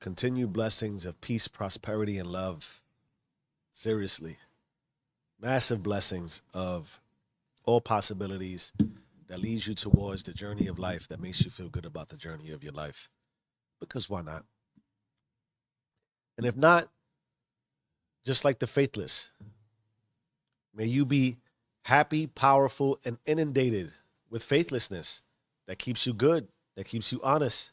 Continued blessings of peace, prosperity, and love. Seriously. Massive blessings of all possibilities that leads you towards the journey of life that makes you feel good about the journey of your life. Because why not? And if not, just like the faithless, may you be happy, powerful, and inundated with faithlessness that keeps you good, that keeps you honest,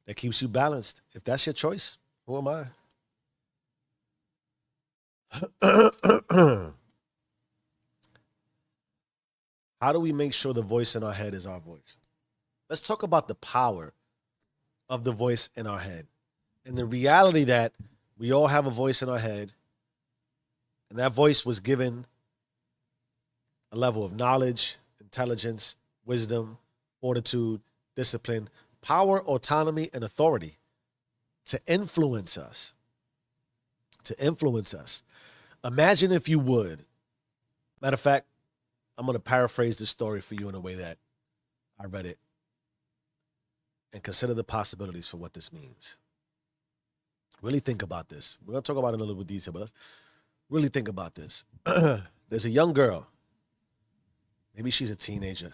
that keeps you balanced. If that's your choice, who am I? How do we make sure the voice in our head is our voice? Let's talk about the power of the voice in our head and the reality that we all have a voice in our head, and that voice was given a level of knowledge, intelligence, wisdom, fortitude, discipline, power, autonomy, and authority to influence us. To influence us. Imagine if you would. Matter of fact, I'm going to paraphrase this story for you in a way that I read it and consider the possibilities for what this means. Really think about this. We're going to talk about it in a little bit detail, but let's really think about this. There's a young girl. Maybe she's a teenager,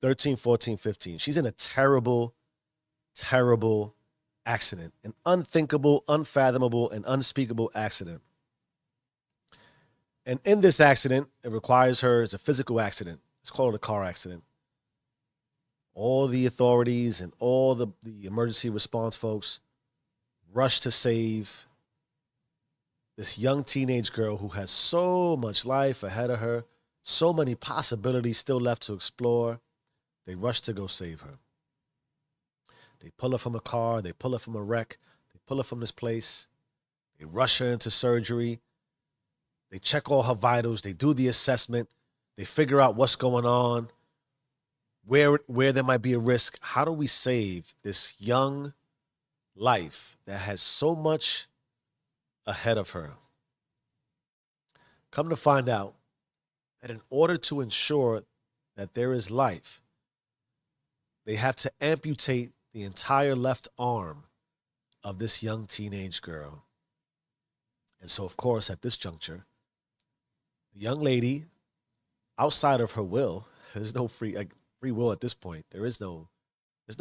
13, 14, 15. She's in a terrible, terrible accident, an unthinkable, unfathomable, and unspeakable accident. And in this accident, it requires her, it's a physical accident. Let's call it a car accident. All the authorities and all the emergency response folks rush to save this young teenage girl who has so much life ahead of her, so many possibilities still left to explore. They rush to go save her. They pull her from a car. They pull her from a wreck. They pull her from this place. They rush her into surgery. They check all her vitals. They do the assessment. They figure out what's going on, where there might be a risk. How do we save this young life that has so much ahead of her? Come to find out that in order to ensure that there is life, they have to amputate the entire left arm of this young teenage girl. And so, of course, at this juncture, the young lady, outside of her will, there's no free will at this point. There's no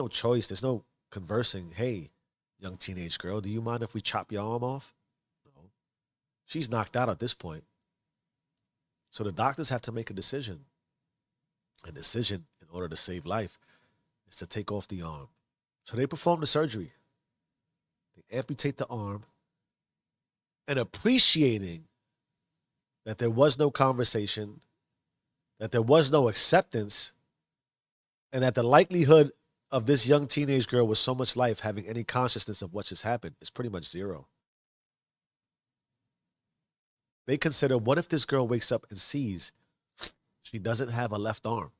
choice. There's no conversing. Hey, young teenage girl, do you mind if we chop your arm off? No. She's knocked out at this point. So the doctors have to make a decision. A decision in order to save life is to take off the arm. So they perform the surgery. They amputate the arm, and appreciating that there was no conversation, that there was no acceptance, and that the likelihood of this young teenage girl with so much life having any consciousness of what just happened is pretty much zero. They consider, what if this girl wakes up and sees she doesn't have a left arm?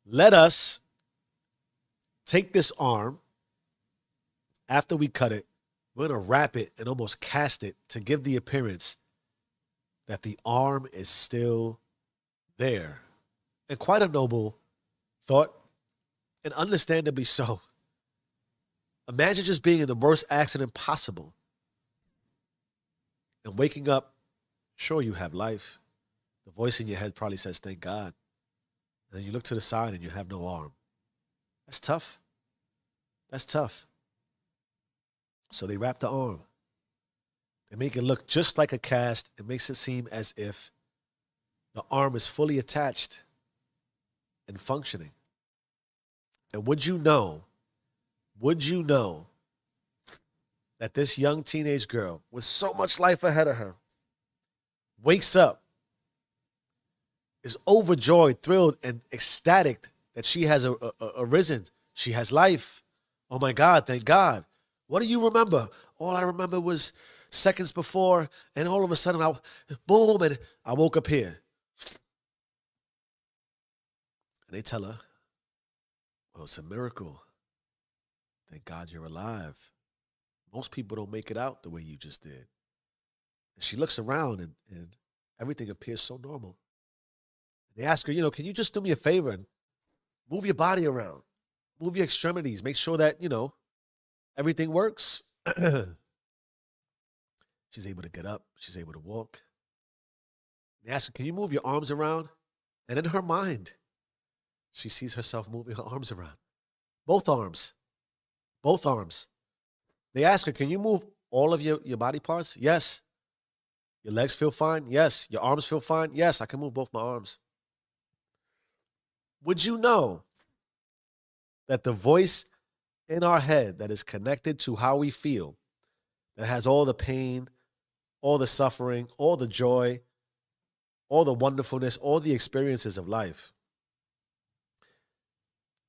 Let us take this arm, after we cut it, we're going to wrap it and almost cast it to give the appearance that the arm is still there. And quite a noble thought, and understandably so. Imagine just being in the worst accident possible and waking up, sure, you have life. The voice in your head probably says, thank God. And then you look to the side and you have no arm. That's tough. That's tough. So they wrap the arm. They make it look just like a cast. It makes it seem as if the arm is fully attached and functioning. And would you know that this young teenage girl with so much life ahead of her wakes up, is overjoyed, thrilled, and ecstatic that she has arisen. She has life. Oh my God, thank God. What do you remember? All I remember was seconds before, and all of a sudden, boom, and I woke up here. And they tell her, well, it's a miracle. Thank God you're alive. Most people don't make it out the way you just did. And she looks around, and everything appears so normal. They ask her, can you just do me a favor and move your body around? Move your extremities. Make sure that, Everything works. She's able to get up. She's able to walk. They ask her, can you move your arms around? And in her mind, she sees herself moving her arms around. Both arms. Both arms. They ask her, can you move all of your body parts? Yes. Your legs feel fine? Yes. Your arms feel fine? Yes, I can move both my arms. Would you know that the voice in our head that is connected to how we feel, that has all the pain, all the suffering, all the joy, all the wonderfulness, all the experiences of life,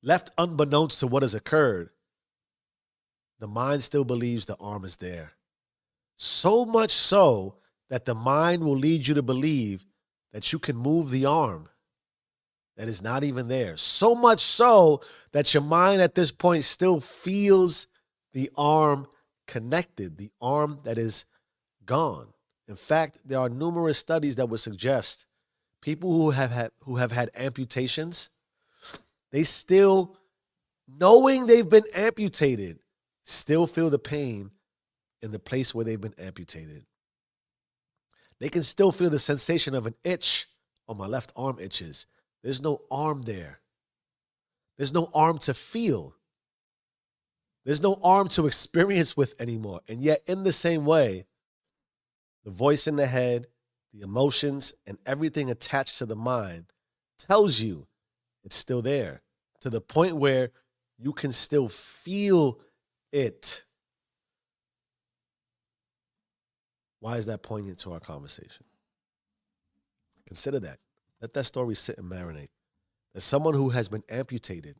left unbeknownst to what has occurred, the mind still believes the arm is there. So much so that the mind will lead you to believe that you can move the arm that is not even there. So much so that your mind at this point still feels the arm connected, the arm that is gone. In fact, there are numerous studies that would suggest people who have had amputations, they still, knowing they've been amputated, still feel the pain in the place where they've been amputated. They can still feel the sensation of an itch on my left arm itches. There's no arm there. There's no arm to feel. There's no arm to experience with anymore. And yet, in the same way, the voice in the head, the emotions, and everything attached to the mind tells you it's still there, to the point where you can still feel it. Why is that poignant to our conversation? Consider that. Let that story sit and marinate. As someone who has been amputated,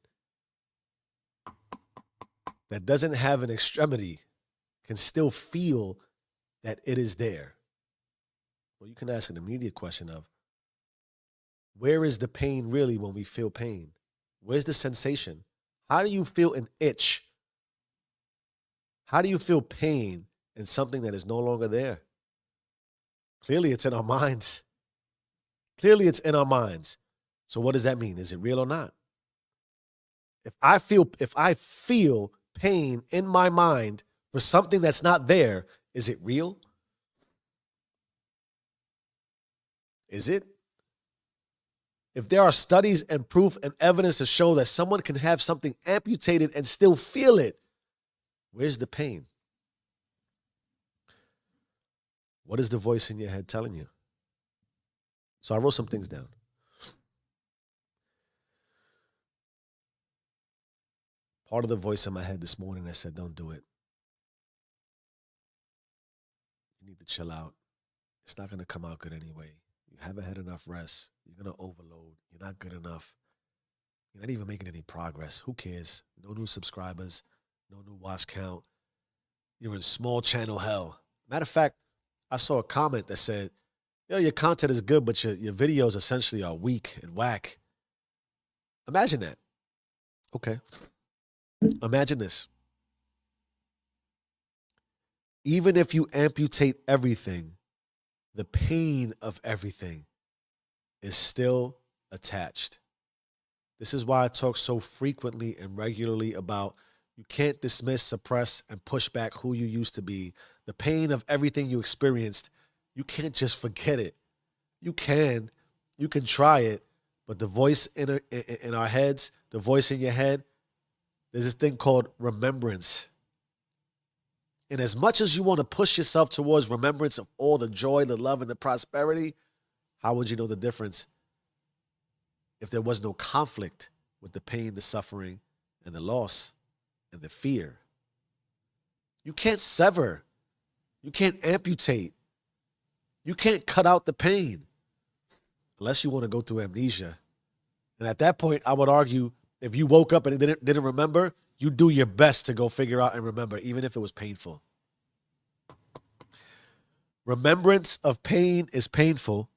that doesn't have an extremity, can still feel that it is there. Well, you can ask an immediate question of, where is the pain really when we feel pain? Where's the sensation? How do you feel an itch? How do you feel pain in something that is no longer there? Clearly, it's in our minds. Clearly, it's in our minds. So what does that mean? Is it real or not? If I feel pain in my mind for something that's not there, is it real? Is it? If there are studies and proof and evidence to show that someone can have something amputated and still feel it, where's the pain? What is the voice in your head telling you? So I wrote some things down. Part of the voice in my head this morning that said, don't do it. You need to chill out. It's not going to come out good anyway. You haven't had enough rest. You're going to overload. You're not good enough. You're not even making any progress. Who cares? No new subscribers. No new watch count. You're in small channel hell. Matter of fact, I saw a comment that said, yo, your content is good, but your videos essentially are weak and whack. Imagine that. Okay. Imagine this. Even if you amputate everything, the pain of everything is still attached. This is why I talk so frequently and regularly about you can't dismiss, suppress, and push back who you used to be. The pain of everything you experienced, you can't just forget it. You can try it, but the voice in our heads, the voice in your head, there's this thing called remembrance. And as much as you want to push yourself towards remembrance of all the joy, the love, and the prosperity, how would you know the difference if there was no conflict with the pain, the suffering, and the loss, and the fear? You can't sever. You can't amputate. You can't cut out the pain unless you want to go through amnesia. And at that point, I would argue, if you woke up and didn't remember, you do your best to go figure out and remember, even if it was painful. Remembrance of pain is painful.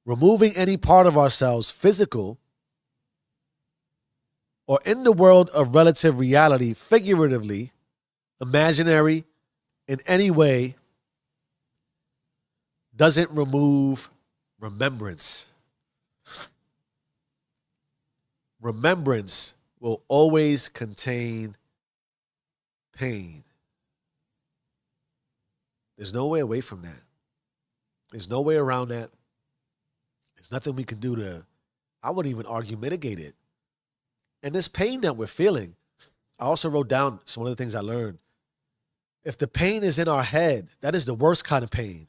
Removing any part of ourselves, physical, or in the world of relative reality, figuratively, imaginary, in any way, doesn't remove remembrance. Remembrance will always contain pain. There's no way away from that. There's no way around that. There's nothing we can do to, I wouldn't even argue, mitigate it. And this pain that we're feeling, I also wrote down some of the things I learned. If the pain is in our head, that is the worst kind of pain.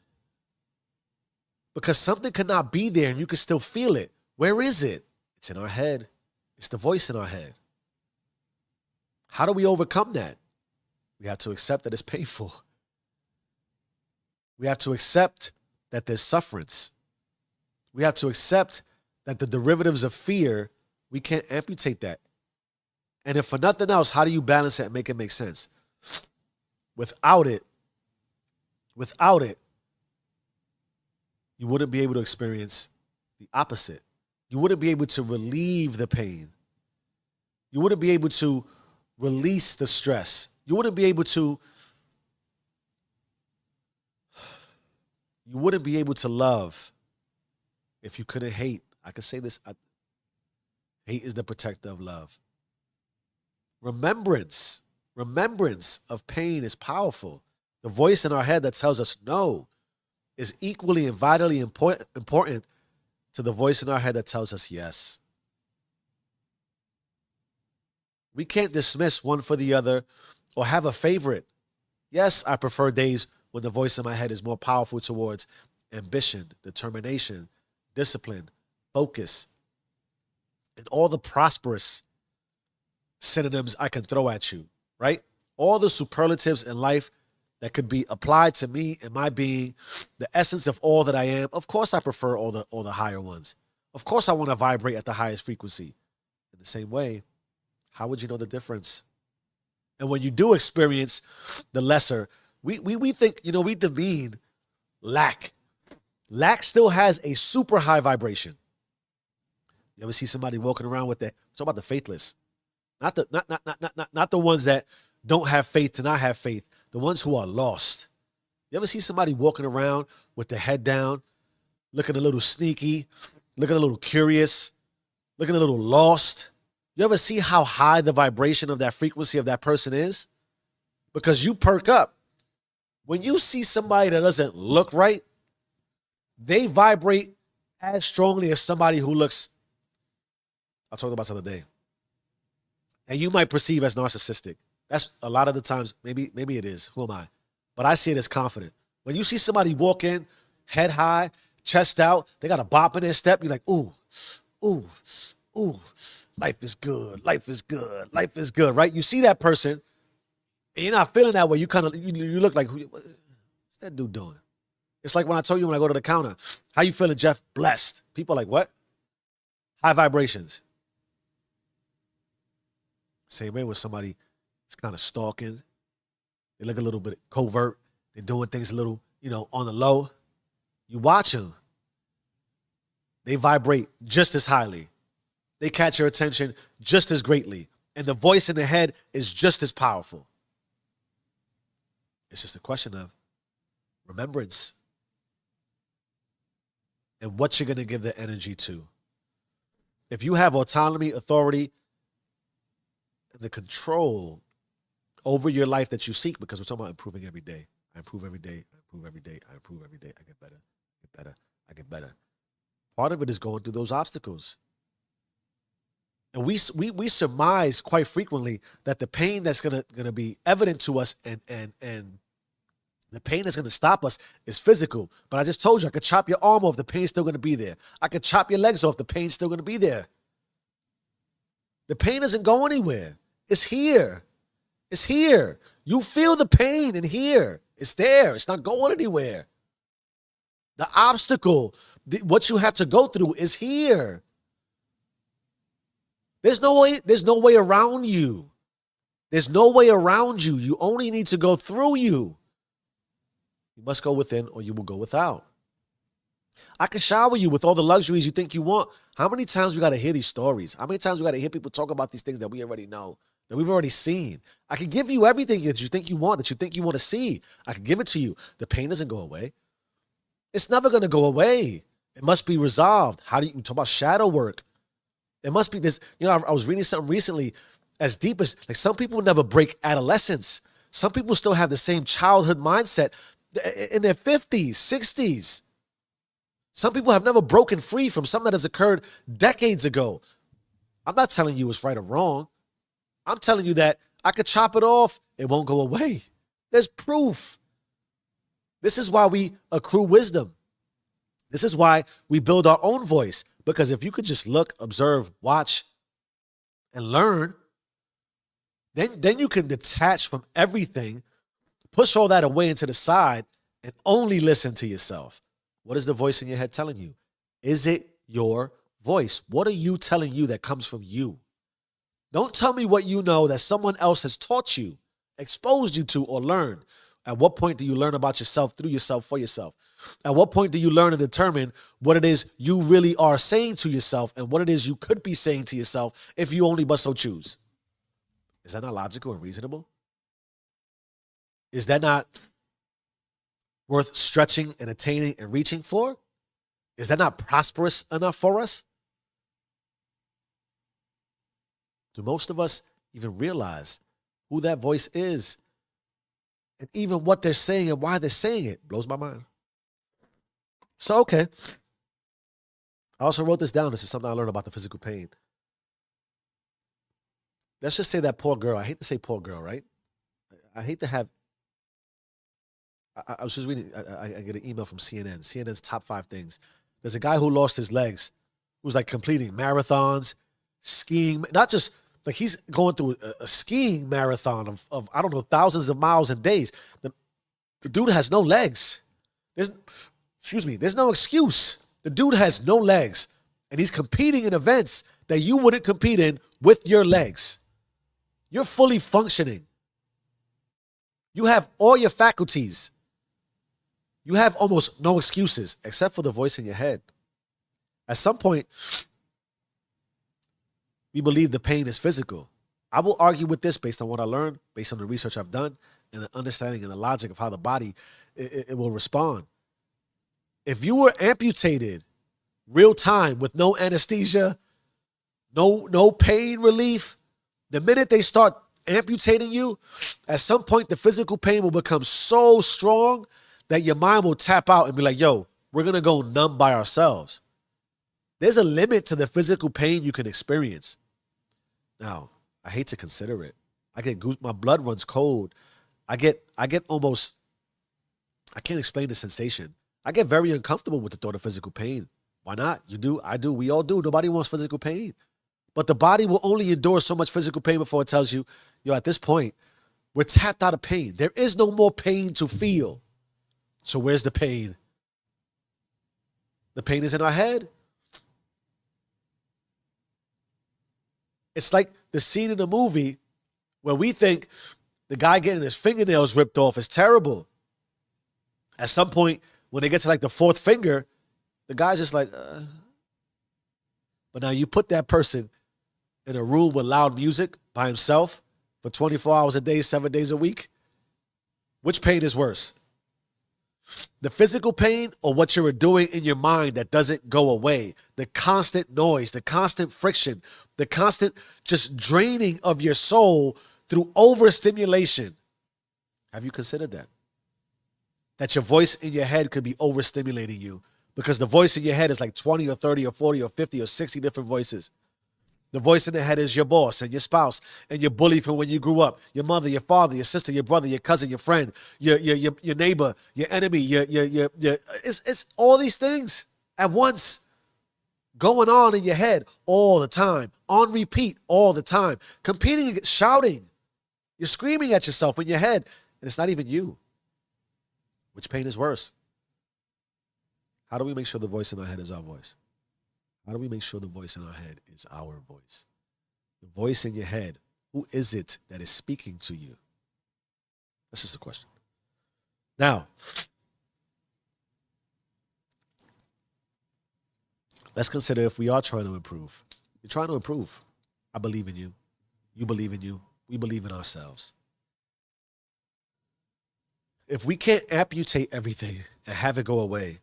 Because something could not be there and you can still feel it. Where is it? It's in our head. It's the voice in our head. How do we overcome that? We have to accept that it's painful. We have to accept that there's sufferance. We have to accept that the derivatives of fear, we can't amputate that. And if for nothing else, how do you balance it and make it make sense? Without it, you wouldn't be able to experience the opposite. You wouldn't be able to relieve the pain. You wouldn't be able to release the stress. You wouldn't be able to love if you couldn't hate. I could say this. Hate is the protector of love. Remembrance of pain is powerful. The voice in our head that tells us no is equally and vitally important to the voice in our head that tells us yes. We can't dismiss one for the other or have a favorite. Yes, I prefer days when the voice in my head is more powerful towards ambition, determination, discipline, focus, and all the prosperous synonyms I can throw at you, right? All the superlatives in life that could be applied to me and my being, the essence of all that I am. Of course I prefer all the higher ones. Of course I want to vibrate at the highest frequency. In the same way, how would you know the difference? And when you do experience the lesser, we think, we demean lack. Lack still has a super high vibration. You ever see somebody walking around with that? Talk about the faithless. Not the ones that don't have faith to not have faith. The ones who are lost. You ever see somebody walking around with their head down, looking a little sneaky, looking a little curious, looking a little lost? You ever see how high the vibration of that frequency of that person is? Because you perk up. When you see somebody that doesn't look right, they vibrate as strongly as somebody who looks, I talked about this the other day, and you might perceive as narcissistic. That's a lot of the times, maybe it is. Who am I? But I see it as confident. When you see somebody walk in, head high, chest out, they got a bop in their step, you're like, ooh, ooh, ooh. Life is good. Life is good. Life is good, right? You see that person, and you're not feeling that way. You kind of, you look like, what's that dude doing? It's like when I told you when I go to the counter, how you feeling, Jeff? Blessed. People are like, what? High vibrations. Same way with somebody that's kind of stalking. They look a little bit covert. They're doing things a little, on the low. You watch them. They vibrate just as highly. They catch your attention just as greatly. And the voice in the head is just as powerful. It's just a question of remembrance and what you're going to give the energy to. If you have autonomy, authority, and the control over your life that you seek, because we're talking about improving every day. I improve every day. I improve every day. I improve every day. I get better. I get better. I get better. Part of it is going through those obstacles. And we surmise quite frequently that the pain that's gonna be evident to us and the pain that's gonna stop us is physical. But I just told you, I could chop your arm off, the pain's still gonna be there. I could chop your legs off, the pain's still gonna be there. The pain doesn't go anywhere. It's here. It's here. You feel the pain in here. It's there. It's not going anywhere. The obstacle, what you have to go through is here. There's no way around you. There's no way around you. You only need to go through you. You must go within or you will go without. I can shower you with all the luxuries you think you want. How many times we got to hear these stories? How many times we got to hear people talk about these things that we already know, that we've already seen? I can give you everything that you think you want, that you think you want to see. I can give it to you. The pain doesn't go away. It's never going to go away. It must be resolved. How do you talk about shadow work? There must be this, I was reading something recently as deep as, like, some people never break adolescence. Some people still have the same childhood mindset in their 50s, 60s. Some people have never broken free from something that has occurred decades ago. I'm not telling you it's right or wrong. I'm telling you that I could chop it off. It won't go away. There's proof. This is why we accrue wisdom. This is why we build our own voice. Because if you could just look, observe, watch, and learn, then you can detach from everything, push all that away into the side, and only listen to yourself. What is the voice in your head telling you? Is it your voice? What are you telling you that comes from you? Don't tell me what you know that someone else has taught you, exposed you to, or learned. At what point do you learn about yourself, through yourself, for yourself? At what point do you learn and determine what it is you really are saying to yourself and what it is you could be saying to yourself if you only but so choose? Is that not logical and reasonable? Is that not worth stretching and attaining and reaching for? Is that not prosperous enough for us? Do most of us even realize who that voice is? And even what they're saying and why they're saying it blows my mind. So, okay. I also wrote this down. This is something I learned about the physical pain. Let's just say that poor girl. I hate to say poor girl, right? I hate to have. I was just reading. I get an email from CNN. CNN's top 5 things. There's a guy who lost his legs, who's like completing marathons, skiing, not just like he's going through a skiing marathon of I don't know, thousands of miles and days. The dude has no legs. There's no excuse. The dude has no legs, and he's competing in events that you wouldn't compete in with your legs. You're fully functioning. You have all your faculties. You have almost no excuses except for the voice in your head. At some point, we believe the pain is physical. I will argue with this based on what I learned, based on the research I've done, and the understanding and the logic of how the body it will respond. If you were amputated real time with no anesthesia, no pain relief, the minute they start amputating you, at some point the physical pain will become so strong that your mind will tap out and be like, yo, we're going to go numb by ourselves. There's a limit to the physical pain you can experience. Now, I hate to consider it. I get goose, my blood runs cold. I get almost, I can't explain the sensation. I get very uncomfortable with the thought of physical pain. Why not? You do, I do, we all do. Nobody wants physical pain. But the body will only endure so much physical pain before it tells you, yo, at this point, we're tapped out of pain. There is no more pain to feel. So where's the pain? The pain is in our head. It's like the scene in the movie where we think the guy getting his fingernails ripped off is terrible. At some point, when they get to like the 4th finger, the guy's just like, But now you put that person in a room with loud music by himself for 24 hours a day, 7 days a week. Which pain is worse? The physical pain or what you're doing in your mind that doesn't go away? The constant noise, the constant friction, the constant just draining of your soul through overstimulation. Have you considered that? That your voice in your head could be overstimulating you because the voice in your head is like 20 or 30 or 40 or 50 or 60 different voices. The voice in the head is your boss and your spouse and your bully from when you grew up, your mother, your father, your sister, your brother, your cousin, your friend, your neighbor, your enemy, it's all these things at once going on in your head all the time, on repeat all the time, competing, shouting. You're screaming at yourself in your head, and it's not even you. Which pain is worse? How do we make sure the voice in our head is our voice? How do we make sure the voice in our head is our voice? The voice in your head, who is it that is speaking to you? That's just a question. Now, let's consider if we are trying to improve. You're trying to improve. I believe in you. You believe in you. We believe in ourselves. If we can't amputate everything and have it go away,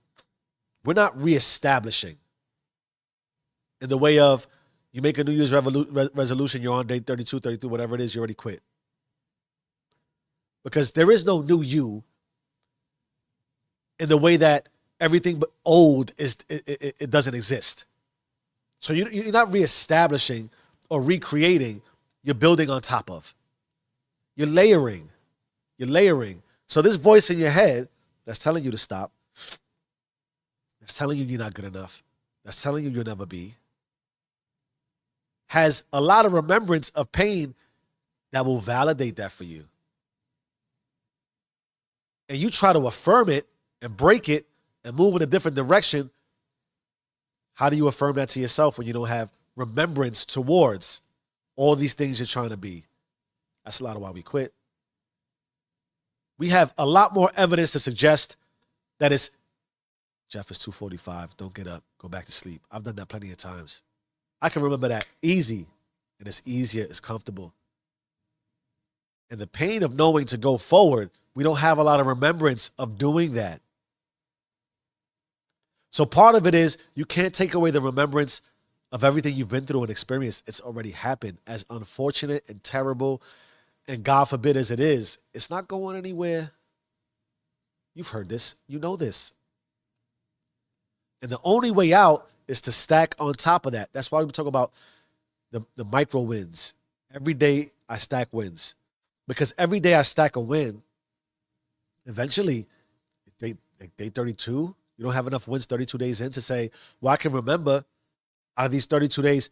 we're not reestablishing. In the way of, you make a New Year's resolution, you're on day 32, 33, whatever it is, you already quit. because there is no new you in the way that everything but old it doesn't exist. So you're not reestablishing or recreating. You're building on top of. You're layering. You're layering. So this voice in your head that's telling you to stop, that's telling you you're not good enough, that's telling you you'll never be, has a lot of remembrance of pain that will validate that for you. And you try to affirm it and break it and move in a different direction. How do you affirm that to yourself when you don't have remembrance towards all these things you're trying to be? That's a lot of why we quit. We have a lot more evidence to suggest that it's, Jeff, it's 2:45. Don't get up. Go back to sleep. I've done that plenty of times. I can remember that easy, and it's easier, it's comfortable. And the pain of knowing to go forward, we don't have a lot of remembrance of doing that. So part of it is you can't take away the remembrance of everything you've been through and experienced. It's already happened. As unfortunate and terrible and God forbid as it is, it's not going anywhere. You've heard this. You know this. And the only way out is to stack on top of that. That's why we talk about the micro wins. Every day I stack wins. Because every day I stack a win, eventually, day 32, you don't have enough wins 32 days in to say, well, I can remember out of these 32 days,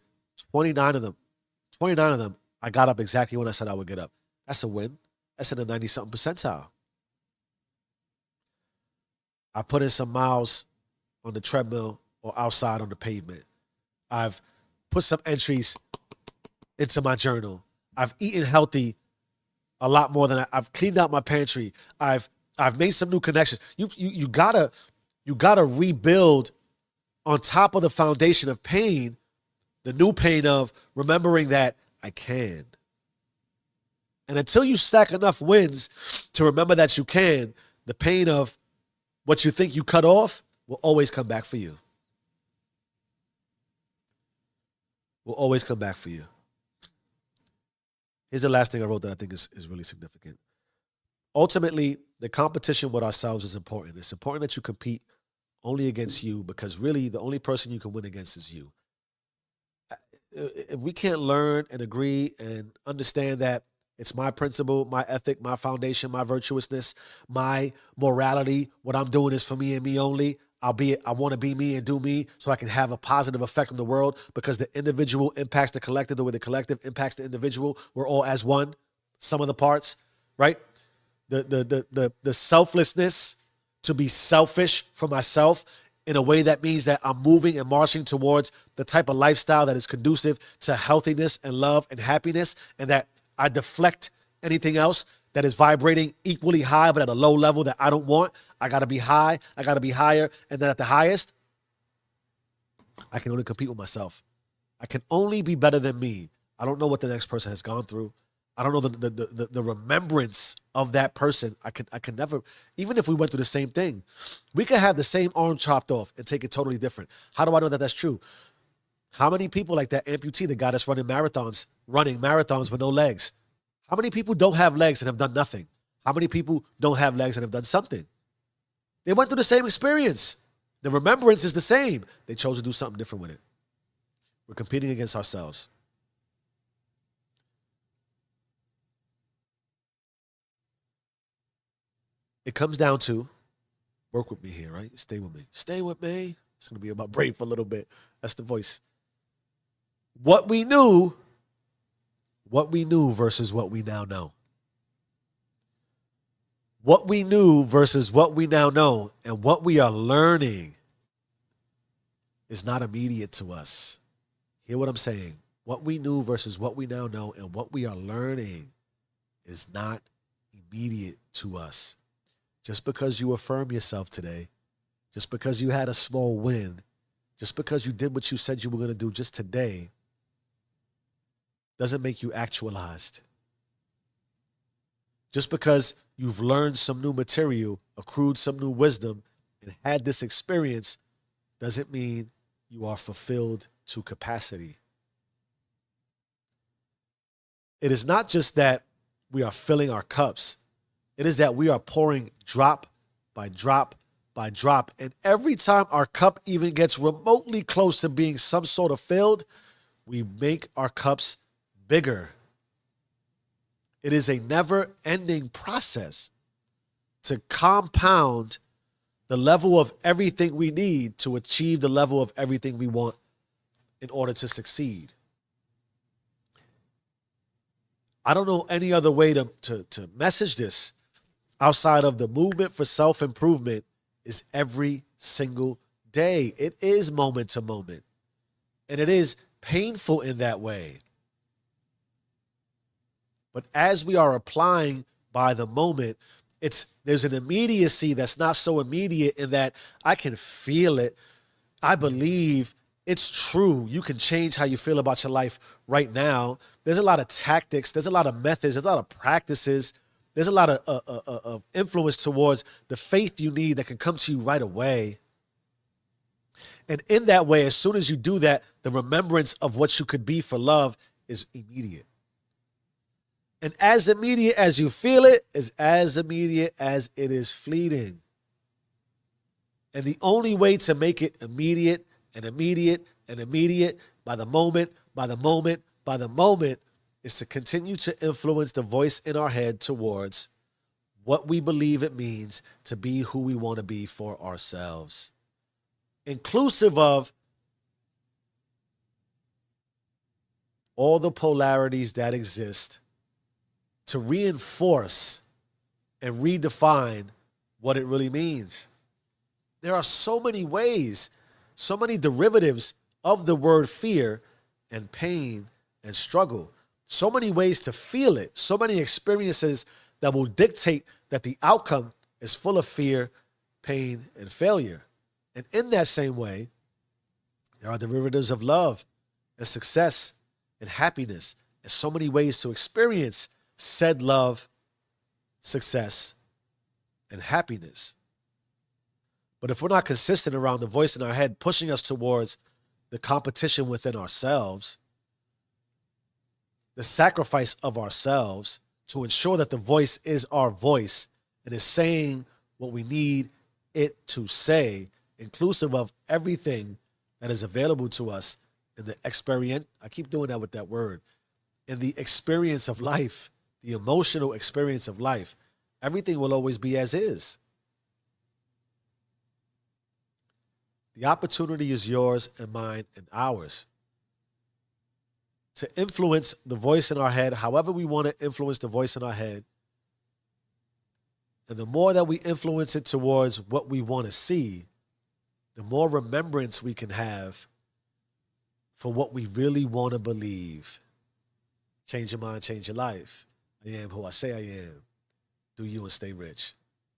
29 of them, I got up exactly when I said I would get up. That's a win. That's in the 90-something percentile. I put in some miles on the treadmill or outside on the pavement. I've put some entries into my journal. I've eaten healthy a lot more than I've cleaned out my pantry. I've made some new connections. You gotta rebuild on top of the foundation of pain, the new pain of remembering that I can. And until you stack enough wins to remember that you can, the pain of what you think you cut off will always come back for you. Will always come back for you. Here's the last thing I wrote that I think is really significant. Ultimately, the competition with ourselves is important. It's important that you compete only against you because really the only person you can win against is you. If we can't learn and agree and understand that it's my principle, my ethic, my foundation, my virtuousness, my morality, what I'm doing is for me and me only. I want to be me and do me so I can have a positive effect on the world because the individual impacts the collective the way the collective impacts the individual. We're all as one, sum of the parts, right? The selflessness to be selfish for myself in a way that means that I'm moving and marching towards the type of lifestyle that is conducive to healthiness and love and happiness, and that I deflect anything else that is vibrating equally high but at a low level that I don't want. I got to be high. I got to be higher. And then at the highest, I can only compete with myself. I can only be better than me. I don't know what the next person has gone through. I don't know the remembrance of that person. I could never, even if we went through the same thing, we could have the same arm chopped off and take it totally different. How do I know that that's true? How many people like that amputee, the guy that's running marathons with no legs? How many people don't have legs and have done nothing? How many people don't have legs and have done something? They went through the same experience. The remembrance is the same. They chose to do something different with it. We're competing against ourselves. It comes down to, work with me here, right? Stay with me. Stay with me. It's going to be about brain for a little bit. That's the voice. What we knew versus what we now know. What we knew versus what we now know, and what we are learning is not immediate to us. Hear what I'm saying? What we knew versus what we now know, and what we are learning is not immediate to us. Just because you affirm yourself today, just because you had a small win, just because you did what you said you were going to do just today, doesn't make you actualized. Just because you've learned some new material, accrued some new wisdom, and had this experience, doesn't mean you are fulfilled to capacity. It is not just that we are filling our cups, It is that we are pouring drop by drop by drop. And every time our cup even gets remotely close to being some sort of filled, we make our cups bigger. It is a never-ending process to compound the level of everything we need to achieve the level of everything we want in order to succeed. I don't know any other way to message this outside of the movement for self-improvement is every single day. It is moment to moment. And it is painful in that way. But as we are applying by the moment, there's an immediacy that's not so immediate in that I can feel it. I believe it's true. You can change how you feel about your life right now. There's a lot of tactics. There's a lot of methods. There's a lot of practices. There's a lot of influence towards the faith you need that can come to you right away. And in that way, as soon as you do that, the remembrance of what you could be for love is immediate. And as immediate as you feel it is as immediate as it is fleeting. And the only way to make it immediate and immediate and immediate by the moment, by the moment, by the moment is to continue to influence the voice in our head towards what we believe it means to be who we want to be for ourselves. Inclusive of all the polarities that exist to reinforce and redefine what it really means. There are so many ways, so many derivatives of the word fear and pain and struggle, so many ways to feel it, so many experiences that will dictate that the outcome is full of fear, pain, and failure. And in that same way, there are derivatives of love and success and happiness, and so many ways to experience said love, success, and happiness. But if we're not consistent around the voice in our head pushing us towards the competition within ourselves, the sacrifice of ourselves to ensure that the voice is our voice and is saying what we need it to say, inclusive of everything that is available to us in the experience. I keep doing that with that word. In the experience of life, the emotional experience of life, everything will always be as is. The opportunity is yours and mine and ours to influence the voice in our head however we want to influence the voice in our head. And the more that we influence it towards what we want to see, the more remembrance we can have for what we really want to believe. Change your mind, change your life. I am who I say I am. Do you and stay rich.